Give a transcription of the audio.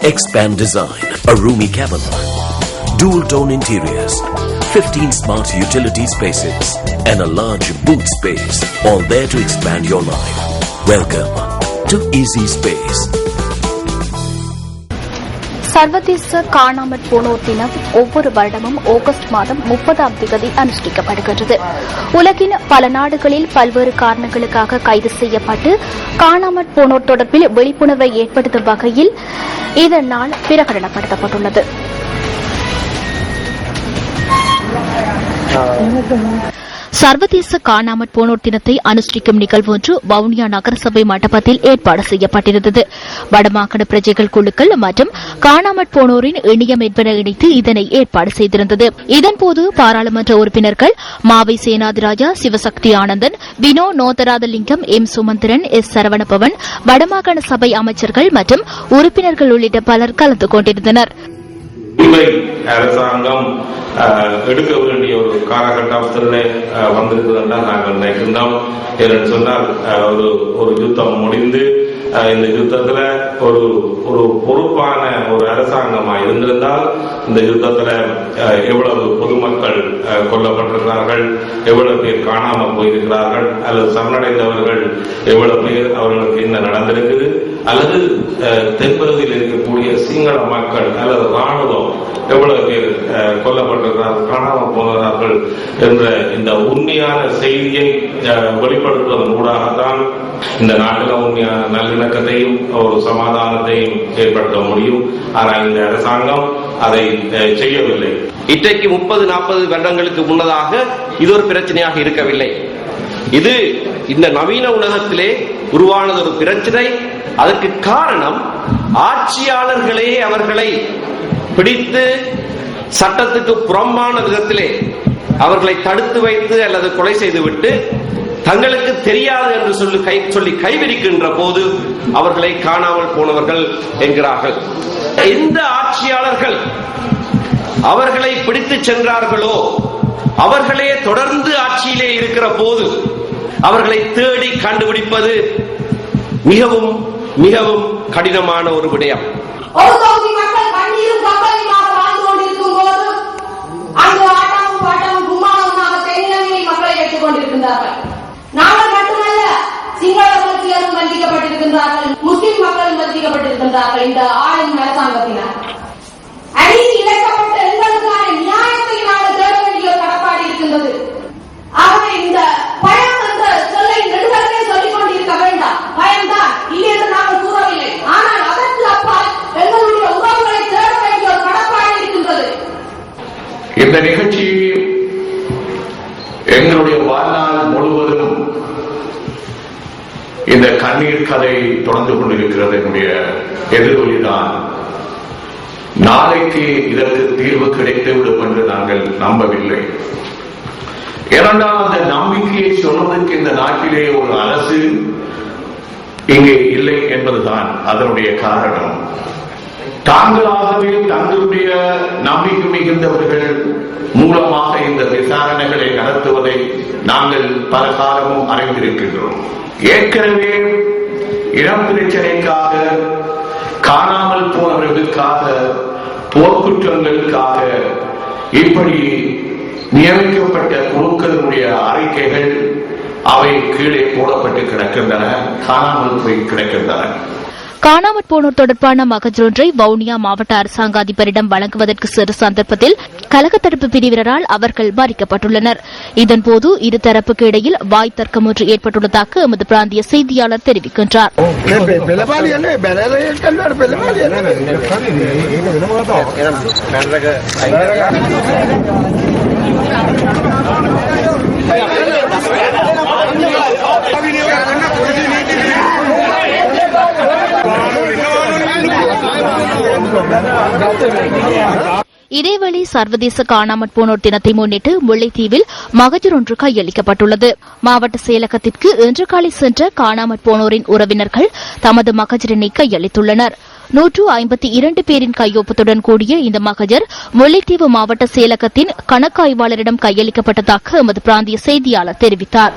Expand Design, a roomy cabin, dual tone interiors, 15 smart utility spaces, and a large boot space, all there to expand your life. Welcome to Easy Space. சர்வதேச காணாமற் போனோர் தினம் ஒவ்வொரு வருடமும் August மாதம் 30ஆம் தேதி அனுஷ்டிக்கப்படுகிறது. உலகின் பல நாடுகளில் பல்வேறு காரணங்களுக்காக கைது செய்யப்பட்டு காணாமற் போனோர் தொடர்பில் விழிப்புணர்வை ஏற்படுத்தும் வகையில் இந்த நாள் பிரகடனப்படுத்தப்பட்டுள்ளது. சர்வதேச காணாமற் போனோர் தினத்தை அனுஷ்டிக்கும் நிகழ்வு ஒன்று வவுனியா நகரசபை மண்டபத்தில் ஏற்பாடு செய்யப்பட்டிருந்தது. வடமாகாண பிரஜைகள் குழுக்கள் மற்றும் காணாமற் போனோரின் இணையம் என்பன இணைத்து இதனை ஏற்பாடு செய்திருந்தது. இதன்போது பாராளுமன்ற உறுப்பினர்கள் மாவை சேனாதிராஜா, சிவசக்தி ஆனந்தன், வினோ நோதராதலிங்கம், எம் சுமந்திரன், எஸ் சரவணபவன், வடமாகாண சபை அமைச்சர்கள் மற்றும் உறுப்பினர்கள் உள்ளிட்ட பலர் கலந்து கொண்டிருந்தனர். அரசாங்கம் எடுக்க வேண்டிய ஒரு காலகட்டத்தில் வந்திருக்குதுன்னா நாங்கள் நினைக்கின்றோம். ஏன்னு சொன்னால் ஒரு யுத்தம் முடிந்து இந்த யுத்தத்துல ஒரு பொறுப்பான ஒரு அரசாங்கமாக இருந்திருந்தால் இந்த யுத்தத்துல எவ்வளவு பொதுமக்கள் கொல்லப்பட்டிருக்கிறார்கள், எவ்வளவு பேர் காணாமல் போயிருக்கிறார்கள், அல்லது சரணடைந்தவர்கள் எவ்வளவு பேர், அவர்களுக்கு என்ன நடந்திருக்குது, அல்லது தென்பகுதியில் இருக்கக்கூடிய சிங்கள மக்கள் அல்லது ராணுவம் எவ்வளவு பேர் கொல்லப்பட்டிருக்கிறார்கள், காணாமல் போகிறார்கள் என்ற இந்த உண்மையான செய்தியை வெளிப்படுத்துவதன் ஊடாகத்தான் இந்த நாட்டில் உண்மையான நல்லிணக்கத்தையும் ஒரு சமாதானத்தையும் ஏற்படுத்த முடியும். ஆனால் இந்த அரசாங்கம் அதை செய்யவில்லை. இன்றைக்கு 30-40 வருடங்களுக்கு முன்னதாக இது ஒரு பிரச்சனையாக இருக்கவில்லை. இது இந்த நவீன உலகத்திலே உருவானது ஒரு பிரச்சனை. அதற்கு காரணம் ஆட்சியாளர்களே அவர்களை பிடித்து சட்டத்துக்கு புறம்பான விதத்திலே அவர்களை தடுத்து வைத்து அல்லது கொலை செய்துவிட்டு தங்களுக்கு தெரியாது என்று சொல்லி கைவிரிக்கின்ற போது அவர்களை காணாமல் போனவர்கள் என்கிறார்கள். எந்த ஆட்சியாளர்கள் அவர்களை பிடித்து சென்றார்களோ அவர்களே தொடர்ந்து ஆட்சியிலே இருக்கிற போது அவர்களை தேடி கண்டுபிடிப்பது மிகவும் மிகவும் கடினமான ஒரு விடயம். நாங்கள் மட்டுமல்ல, சிங்கள மக்களும் வஞ்சிக்கப்பட்டிருக்கின்றார்கள், முஸ்லிம் மக்களும் வஞ்சிக்கப்பட்டிருக்கின்றார்கள். இந்த ஆளும் அரசாங்கத்தினர் அநீதி இழைக்கப்பட்ட எங்களுக்கான நியாயத்தை நாங்கள் தேட வேண்டிய கடப்பாடு இருக்கின்றது. ஆகவே இந்த பயம் என்ற சொல்லை நெடுவரவே சொல்லிக் கொண்டிருக்க வேண்டாம். பயம்தான் இல்லை என்று நாங்கள் கூறவில்லை. ஆனால் அதற்கு அப்பால் எங்களுடைய உறவுகளை தேட வேண்டிய ஒரு கடப்பாடு இருக்கின்றது. இந்த நிகழ்ச்சி எங்களுடைய வாழ்நாள் முழுவதும் இந்த கண்ணீர் கதை தொடர்ந்து கொண்டிருக்கிறது. என்னுடைய எதிரொலிதான் நாளைக்கு இதற்கு தீர்வு கிடைத்துவிடும் என்று நாங்கள் நம்பவில்லை. இரண்டாம் அந்த நம்பிக்கையை சொல்வதற்கு இந்த நாட்டிலே ஒரு அரசு இங்கே இல்லை என்பதுதான் அதனுடைய காரணம். தாங்களாகவே தங்களுடைய நம்பிக்கை மிகுந்தவர்கள் மூலமாக இந்த விசாரணைகளை நடத்துவதை நாங்கள் பல காலமும் அறிந்திருக்கின்றோம். ஏற்கனவே இடம் பிரச்சனைக்காக, காணாமல் போனவர்களுக்காக, போர்க்குற்றங்களுக்காக இப்படி நியமிக்கப்பட்ட குழுக்களுடைய அறிக்கைகள் அவை கீழே போடப்பட்டு கிடக்கின்றன, காணாமல் போய் கிடக்கின்றன. காணாமற் போனோர் தொடர்பான மகஜர் ஒன்றை வவுனியா மாவட்ட அரசாங்க அதிபரிடம் வழங்குவதற்கு சென்ற சந்தர்ப்பத்தில் கலக தடுப்பு பிரிவினரால் அவர்கள் பாதிக்கப்பட்டுள்ளனர். இதன்போது இருதரப்புக்கு இடையில் வாய் தர்க்கம் ஒன்று ஏற்பட்டுள்ளதாக எமது பிராந்திய செய்தியாளர் தெரிவிக்கின்றார். இதேவேளை சர்வதேச காணாமற் போனோர் தினத்தை முன்னிட்டு முல்லைத்தீவில் மகஜர் ஒன்று கையளிக்கப்பட்டுள்ளது. மாவட்ட செயலகத்திற்கு இன்று காலை சென்ற காணாமற் போனோரின் உறவினர்கள் தமது மகஜரினை கையளித்துள்ளனர். 152 பேரின் கையொப்பத்துடன் கூடிய இந்த மகஜர் முல்லைத்தீவு மாவட்ட செயலகத்தின் கணக்காய்வாளரிடம் கையளிக்கப்பட்டதாக எமது பிராந்திய செய்தியாளர் தெரிவித்தார்.